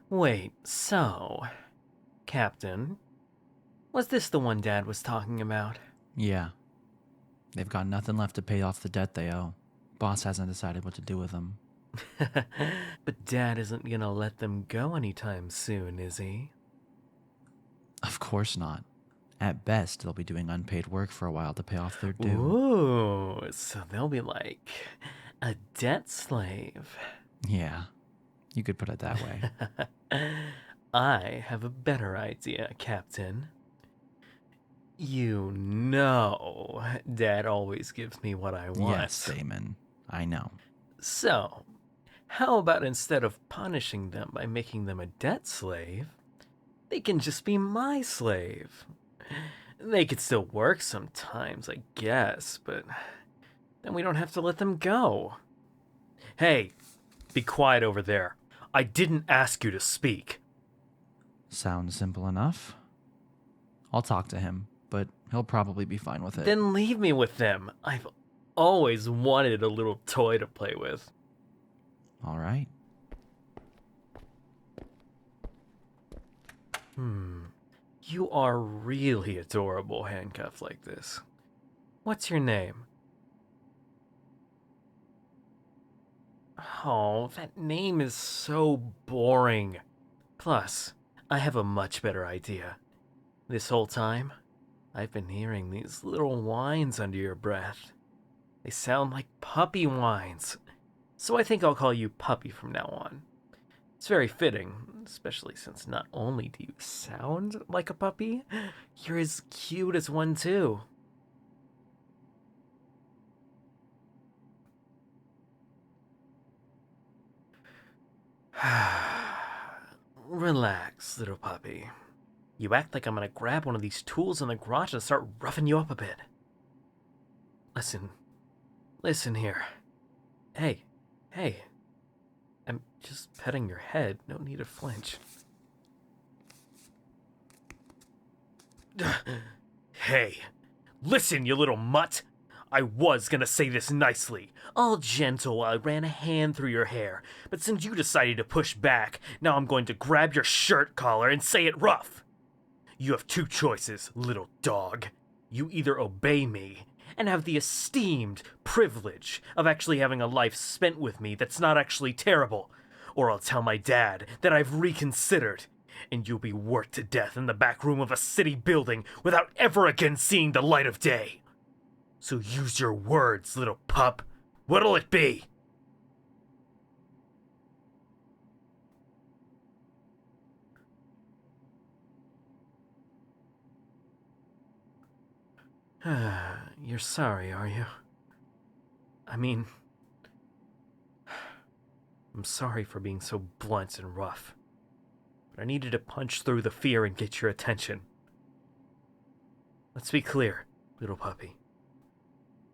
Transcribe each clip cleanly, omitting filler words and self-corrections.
Wait, so, Captain, was this the one Dad was talking about? Yeah. They've got nothing left to pay off the debt they owe. Boss hasn't decided what to do with them. But Dad isn't gonna let them go anytime soon, is he? Of course not. At best, they'll be doing unpaid work for a while to pay off their due. Ooh, so they'll be like a debt slave. Yeah, you could put it that way. I have a better idea, Captain. You know, Dad always gives me what I want. Yes, Damon. I know. So, how about instead of punishing them by making them a debt slave, they can just be my slave? They could still work sometimes, I guess, but then we don't have to let them go. Hey, be quiet over there. I didn't ask you to speak. Sounds simple enough. I'll talk to him, but he'll probably be fine with it. Then leave me with them. I've always wanted a little toy to play with. All right. You are really adorable handcuffed like this. What's your name? Oh, that name is so boring. Plus, I have a much better idea. This whole time, I've been hearing these little whines under your breath. They sound like puppy whines. So I think I'll call you Puppy from now on. It's very fitting, especially since not only do you sound like a puppy, you're as cute as one too. Relax, little puppy. You act like I'm gonna grab one of these tools in the garage and start roughing you up a bit. Listen here. Hey, I'm just petting your head, no need to flinch. Hey, listen, you little mutt. I was gonna say this nicely. All gentle while I ran a hand through your hair, but since you decided to push back, now I'm going to grab your shirt collar and say it rough. You have two choices, little dog. You either obey me and have the esteemed privilege of actually having a life spent with me that's not actually terrible, or I'll tell my dad that I've reconsidered, and you'll be worked to death in the back room of a city building without ever again seeing the light of day. So use your words, little pup. What'll it be? You're sorry, are you? I mean, I'm sorry for being so blunt and rough, but I needed to punch through the fear and get your attention. Let's be clear, little puppy.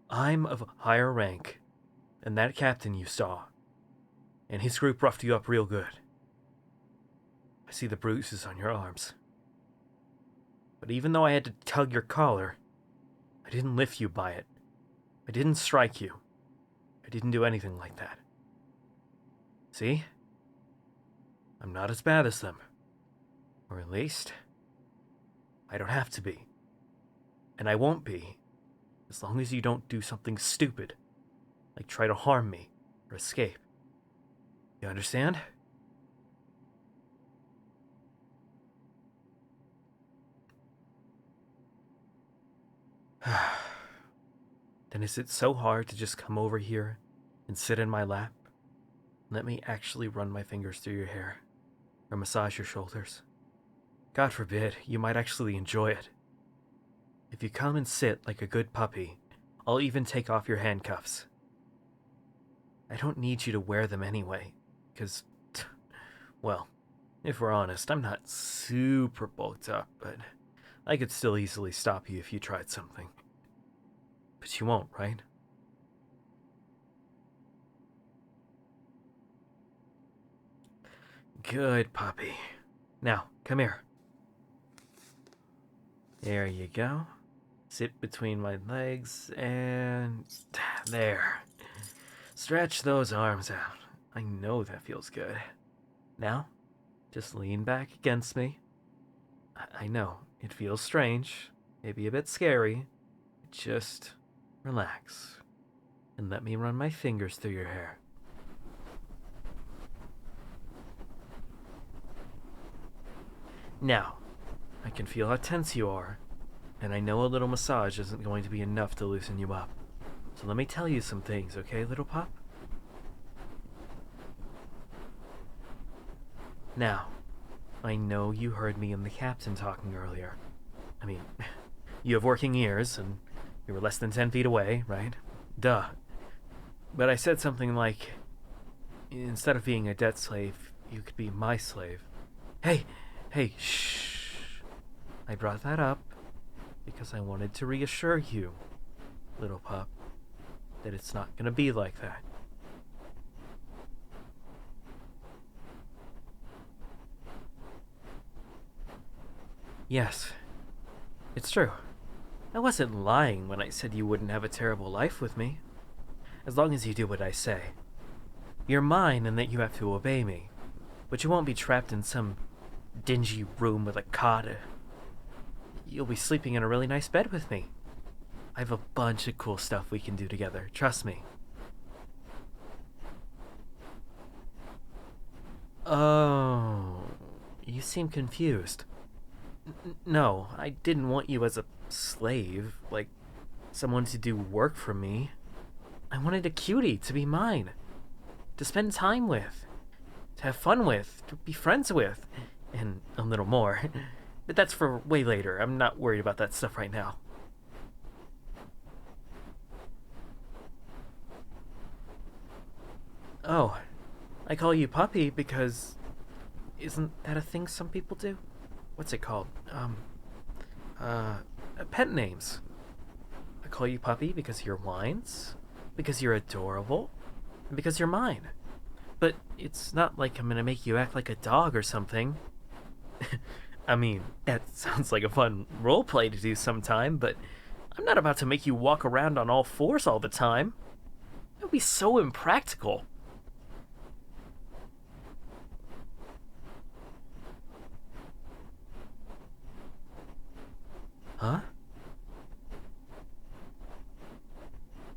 I'm of higher rank than that captain you saw, and his group roughed you up real good. I see the bruises on your arms. But even though I had to tug your collar, I didn't lift you by it. I didn't strike you. I didn't do anything like that. See? I'm not as bad as them. Or at least, I don't have to be. And I won't be, as long as you don't do something stupid, like try to harm me or escape. You understand? Then is it so hard to just come over here and sit in my lap? Let me actually run my fingers through your hair or massage your shoulders. God forbid, you might actually enjoy it. If you come and sit like a good puppy, I'll even take off your handcuffs. I don't need you to wear them anyway, because, well, if we're honest, I'm not super bulked up, but I could still easily stop you if you tried something. But you won't, right? Good puppy. Now, come here. There you go. Sit between my legs and... there. Stretch those arms out. I know that feels good. Now, just lean back against me. I know, it feels strange, maybe a bit scary. Just relax and let me run my fingers through your hair. Now, I can feel how tense you are, and I know a little massage isn't going to be enough to loosen you up. So let me tell you some things, okay, little pup? Now, I know you heard me and the captain talking earlier. I mean, you have working ears, and you were less than 10 feet away, right? Duh. But I said something like, instead of being a debt slave, you could be my slave. Hey, shh. I brought that up because I wanted to reassure you, little pup, that it's not gonna be like that. Yes, it's true. I wasn't lying when I said you wouldn't have a terrible life with me, as long as you do what I say. You're mine and that you have to obey me, but you won't be trapped in some dingy room with a cot. You'll be sleeping in a really nice bed with me. I have a bunch of cool stuff we can do together, trust me. Oh, you seem confused. No, I didn't want you as a slave, like someone to do work for me. I wanted a cutie to be mine, to spend time with, to have fun with, to be friends with, and a little more. But that's for way later. I'm not worried about that stuff right now. Oh, I call you puppy because isn't that a thing some people do? What's it called? Pet names. I call you puppy because you're whines, because you're adorable, and because you're mine. But it's not like I'm gonna make you act like a dog or something. I mean, that sounds like a fun role play to do sometime, but I'm not about to make you walk around on all fours all the time. That would be so impractical. Huh?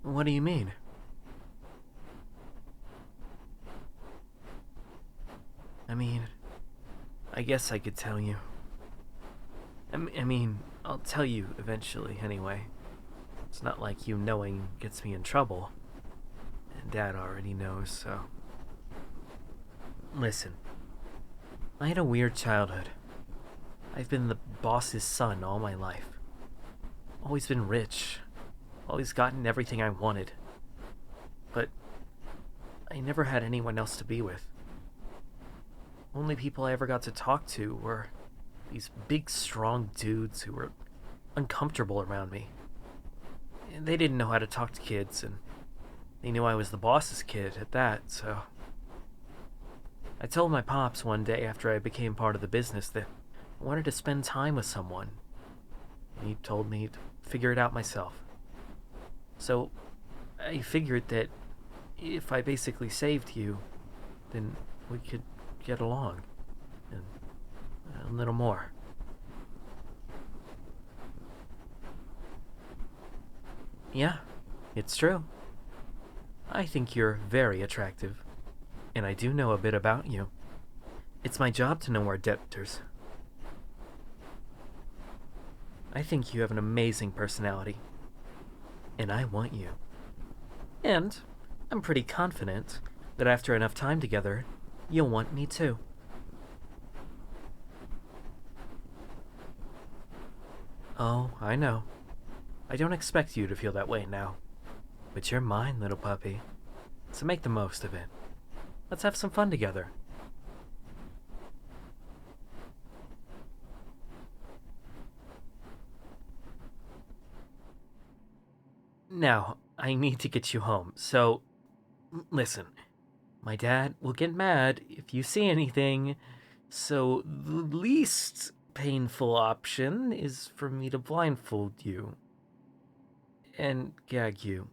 What do you mean? I mean, I guess I could tell you. I mean, I'll tell you eventually anyway. It's not like you knowing gets me in trouble. And Dad already knows, so. Listen, I had a weird childhood. I've been the boss's son all my life. Always been rich. Always gotten everything I wanted. But I never had anyone else to be with. Only people I ever got to talk to were these big, strong dudes who were uncomfortable around me. They didn't know how to talk to kids, and they knew I was the boss's kid at that, so. I told my pops one day after I became part of the business that I wanted to spend time with someone. And he told me to figure it out myself. So I figured that if I basically saved you, then we could get along. And a little more. Yeah, it's true. I think you're very attractive. And I do know a bit about you. It's my job to know our debtors. I think you have an amazing personality. And I want you. And I'm pretty confident that after enough time together, you'll want me too. Oh, I know. I don't expect you to feel that way now. But you're mine, little puppy. So make the most of it. Let's have some fun together. Now, I need to get you home, so listen. My dad will get mad if you see anything, so the least painful option is for me to blindfold you and gag you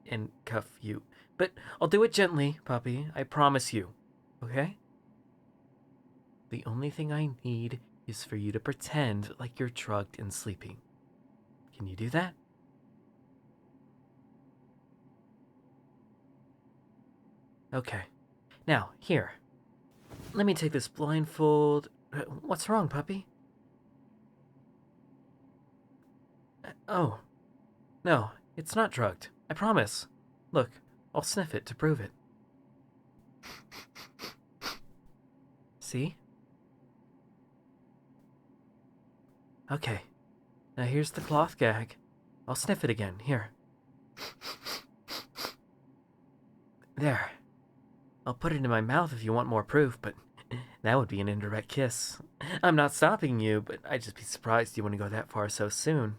and cuff you. But I'll do it gently, puppy. I promise you. Okay? The only thing I need is for you to pretend like you're drugged and sleeping. Can you do that? Okay. Now, here. Let me take this blindfold. What's wrong, puppy? Oh. No, it's not drugged. I promise. Look, I'll sniff it to prove it. See? Okay. Now here's the cloth gag. I'll sniff it again. Here. There. I'll put it in my mouth if you want more proof, but that would be an indirect kiss. I'm not stopping you, but I'd just be surprised you wouldn't go that far so soon.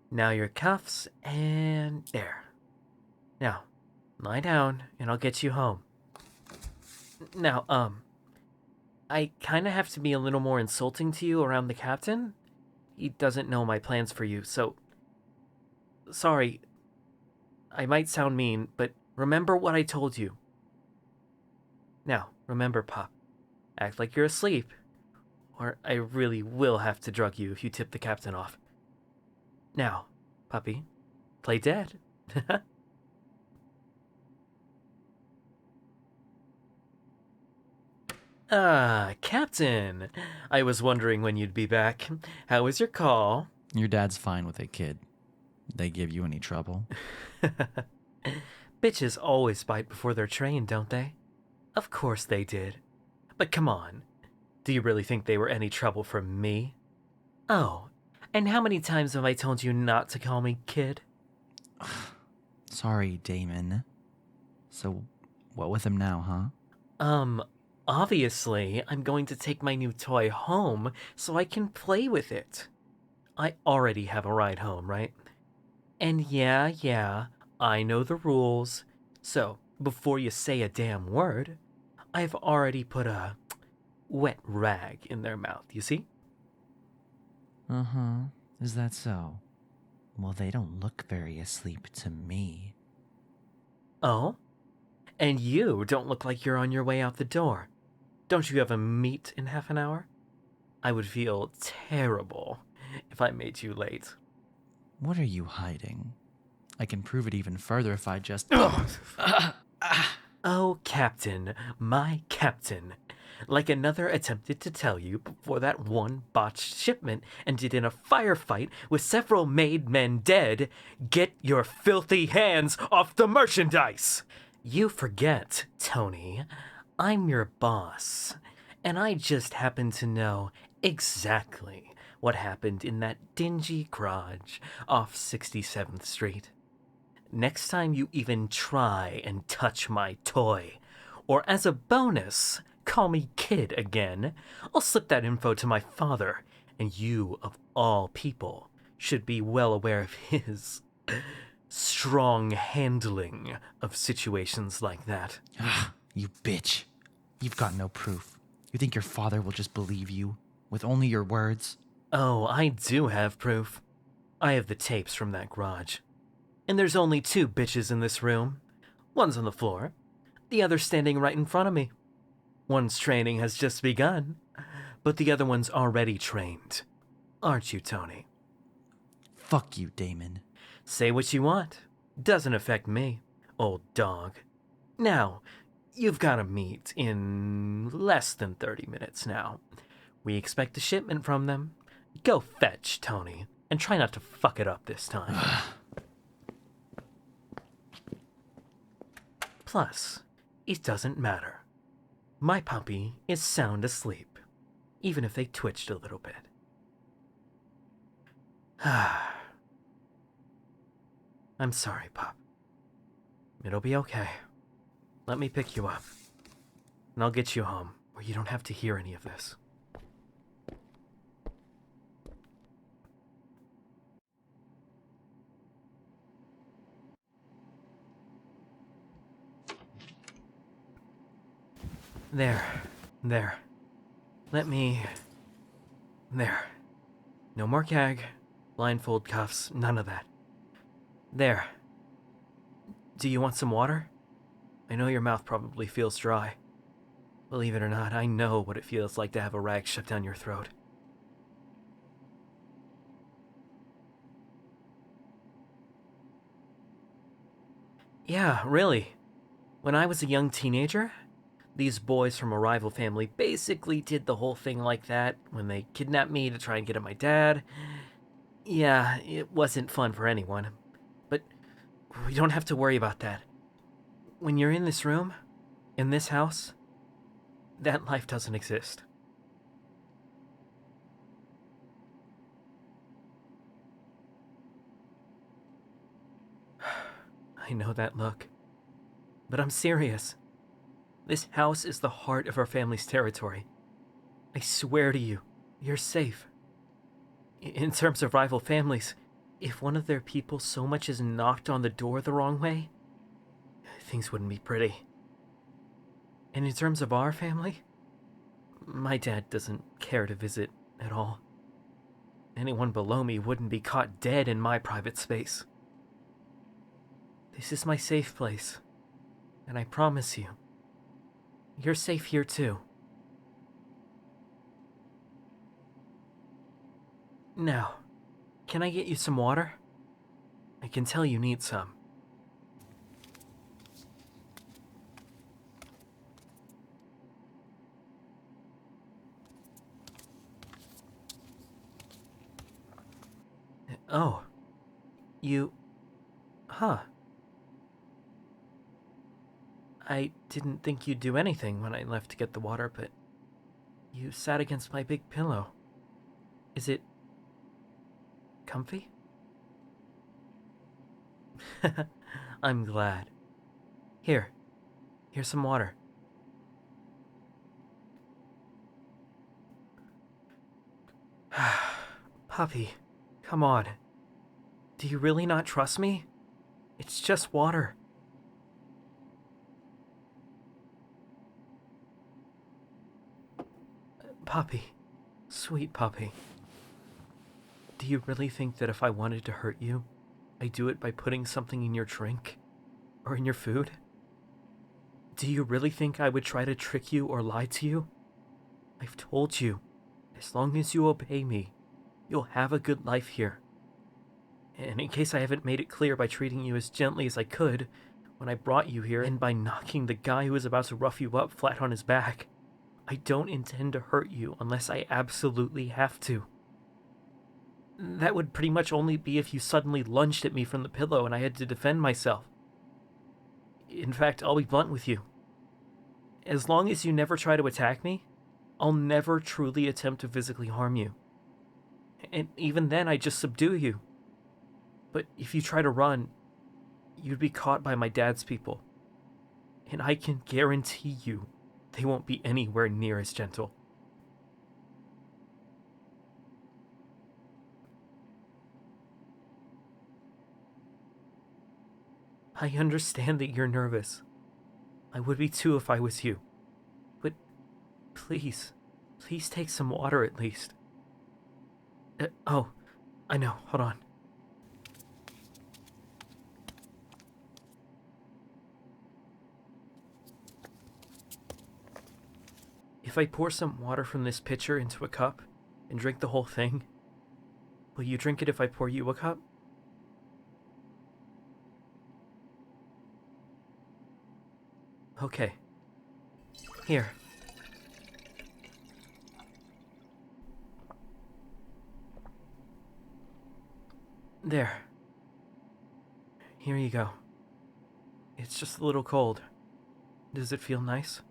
Now your cuffs, and there. Now, lie down, and I'll get you home. Now, I kinda have to be a little more insulting to you around the captain. He doesn't know my plans for you, so... Sorry, I might sound mean, but remember what I told you. Now, remember, Pop. Act like you're asleep, or I really will have to drug you if you tip the captain off. Now, puppy, play dead. Ah, Captain. I was wondering when you'd be back. How was your call? Your dad's fine with it, kid. They give you any trouble? Bitches always bite before they're trained, don't they? Of course they did. But come on. Do you really think they were any trouble from me? Oh, and how many times have I told you not to call me kid? Sorry, Damon. So, what with him now, huh? Obviously, I'm going to take my new toy home so I can play with it. I already have a ride home, right? And yeah, I know the rules. So, before you say a damn word, I've already put a wet rag in their mouth, you see? Uh-huh. Is that so? Well, they don't look very asleep to me. Oh? And you don't look like you're on your way out the door. Don't you have a meet in half an hour? I would feel terrible if I made you late. What are you hiding? I can prove it even further if I just... Oh, Captain, my Captain. Like another attempted to tell you before that one botched shipment ended in a firefight with several made men dead, get your filthy hands off the merchandise! You forget, Tony, I'm your boss, and I just happen to know exactly what happened in that dingy garage off 67th Street. Next time you even try and touch my toy, or as a bonus, call me kid again, I'll slip that info to my father, and you, of all people, should be well aware of his strong handling of situations like that. You bitch. You've got no proof. You think your father will just believe you? With only your words? Oh, I do have proof. I have the tapes from that garage. And there's only two bitches in this room. One's on the floor, the other standing right in front of me. One's training has just begun, but the other one's already trained. Aren't you, Tony? Fuck you, Damon. Say what you want. Doesn't affect me, old dog. Now, you've got a meet in less than 30 minutes now. We expect a shipment from them. Go fetch, Tony, and try not to fuck it up this time. Plus, it doesn't matter. My puppy is sound asleep, even if they twitched a little bit. I'm sorry, Pop. It'll be okay. Let me pick you up, and I'll get you home where you don't have to hear any of this. There. Let me... There. No more gag, blindfold cuffs, none of that. There. Do you want some water? I know your mouth probably feels dry. Believe it or not, I know what it feels like to have a rag shoved down your throat. Yeah, really. When I was a young teenager, these boys from a rival family basically did the whole thing like that when they kidnapped me to try and get at my dad. Yeah, it wasn't fun for anyone. But we don't have to worry about that. When you're in this room, in this house, that life doesn't exist. I know that look. But I'm serious. This house is the heart of our family's territory. I swear to you, you're safe. In terms of rival families, if one of their people so much as knocked on the door the wrong way, things wouldn't be pretty. And in terms of our family, my dad doesn't care to visit at all. Anyone below me wouldn't be caught dead in my private space. This is my safe place, and I promise you, you're safe here too. Now, can I get you some water? I can tell you need some. Oh. You... Huh. I didn't think you'd do anything when I left to get the water, but you sat against my big pillow. Is it... comfy? I'm glad. Here's some water. Puppy, come on. Do you really not trust me? It's just water. Puppy, sweet puppy. Do you really think that if I wanted to hurt you, I'd do it by putting something in your drink? Or in your food? Do you really think I would try to trick you or lie to you? I've told you, as long as you obey me, you'll have a good life here. And in case I haven't made it clear by treating you as gently as I could when I brought you here and by knocking the guy who was about to rough you up flat on his back, I don't intend to hurt you unless I absolutely have to. That would pretty much only be if you suddenly lunged at me from the pillow and I had to defend myself. In fact, I'll be blunt with you. As long as you never try to attack me, I'll never truly attempt to physically harm you. And even then, I just subdue you. But if you try to run, you'd be caught by my dad's people. And I can guarantee you they won't be anywhere near as gentle. I understand that you're nervous. I would be too if I was you. But please take some water at least. Oh, I know, hold on. If I pour some water from this pitcher into a cup and drink the whole thing, will you drink it if I pour you a cup? Okay. Here. There. Here you go. It's just a little cold. Does it feel nice?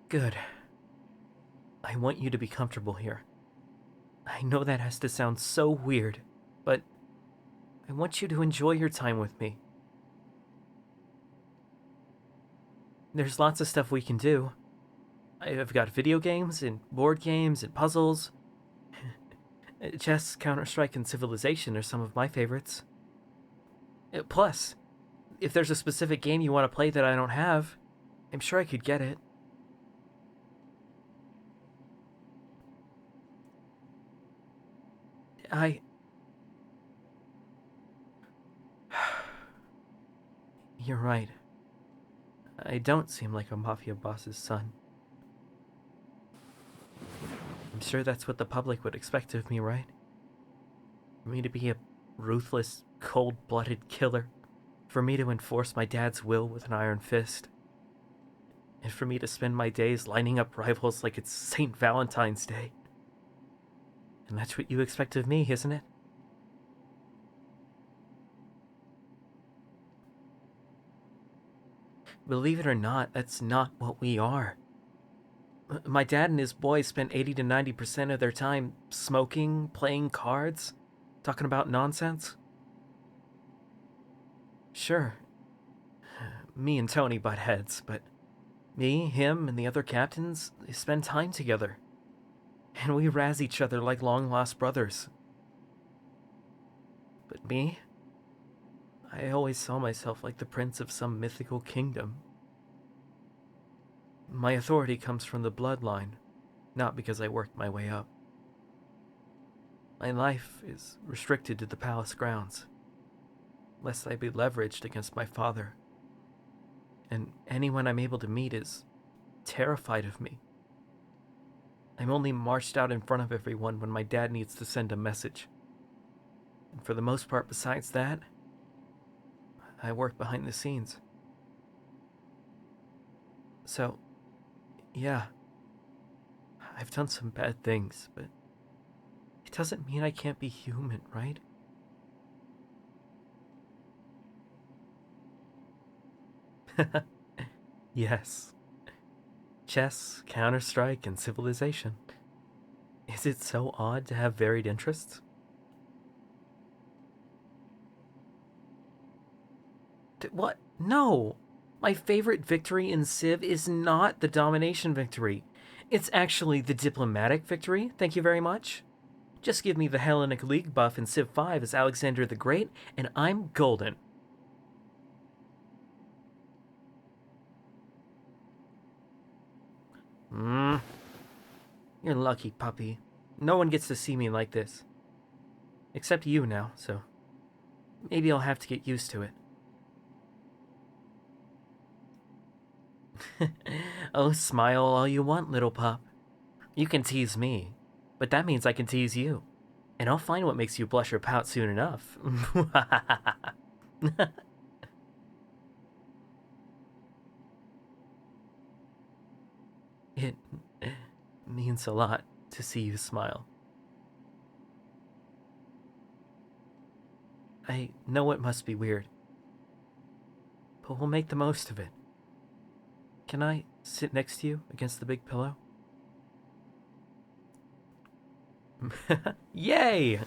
Good. I want you to be comfortable here. I know that has to sound so weird, but I want you to enjoy your time with me. There's lots of stuff we can do. I've got video games and board games and puzzles. Chess, Counter-Strike, and Civilization are some of my favorites. Plus, if there's a specific game you want to play that I don't have, I'm sure I could get it. You're right. I don't seem like a mafia boss's son. I'm sure that's what the public would expect of me, right? For me to be a ruthless, cold-blooded killer. For me to enforce my dad's will with an iron fist. And for me to spend my days lining up rivals like it's St. Valentine's Day. And that's what you expect of me, isn't it? Believe it or not, that's not what we are. My dad and his boys spent 80 to 90% of their time smoking, playing cards, talking about nonsense. Sure, me and Tony butt heads, but me, him, and the other captains, they spend time together. And we razz each other like long-lost brothers. But me? I always saw myself like the prince of some mythical kingdom. My authority comes from the bloodline, not because I worked my way up. My life is restricted to the palace grounds, lest I be leveraged against my father. And anyone I'm able to meet is terrified of me. I'm only marched out in front of everyone when my dad needs to send a message. And for the most part, besides that, I work behind the scenes. So, yeah, I've done some bad things, but it doesn't mean I can't be human, right? Yes. Chess, Counter-Strike, and Civilization. Is it so odd to have varied interests? What? No! My favorite victory in Civ is not the domination victory. It's actually the diplomatic victory, thank you very much. Just give me the Hellenic League buff in Civ 5 as Alexander the Great, and I'm golden. You're lucky, puppy. No one gets to see me like this. Except you now, so maybe I'll have to get used to it. Oh, smile all you want, little pup. You can tease me, but that means I can tease you. And I'll find what makes you blush or pout soon enough. It means a lot to see you smile. I know it must be weird, but we'll make the most of it. Can I sit next to you against the big pillow? Yay!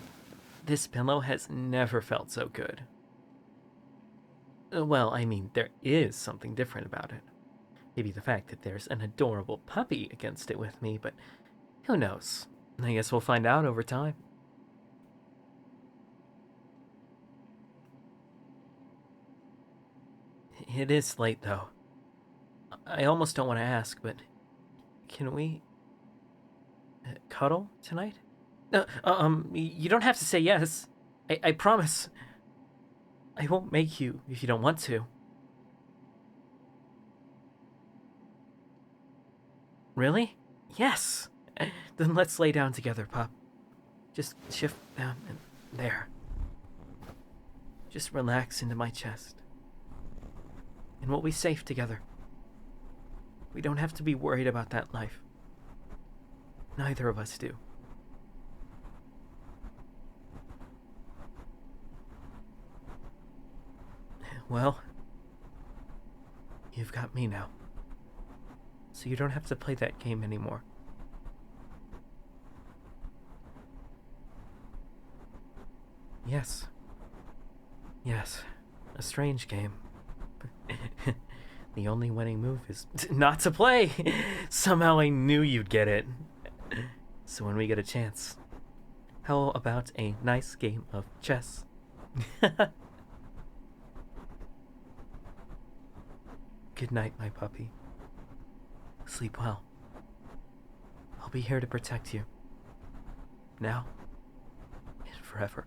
This pillow has never felt so good. Well, I mean, there is something different about it. Maybe the fact that there's an adorable puppy against it with me, but who knows? I guess we'll find out over time. It is late, though. I almost don't want to ask, but can we cuddle tonight? You don't have to say yes. I promise. I won't make you if you don't want to. Really? Yes. Then let's lay down together, pup. Just shift down and there. Just relax into my chest. And we'll be safe together. We don't have to be worried about that life. Neither of us do. Well, you've got me now. So you don't have to play that game anymore. Yes. Yes. A strange game. The only winning move is not to play. Somehow I knew you'd get it. So when we get a chance, how about a nice game of chess? Good night, my puppy. Sleep well. I'll be here to protect you. Now and forever.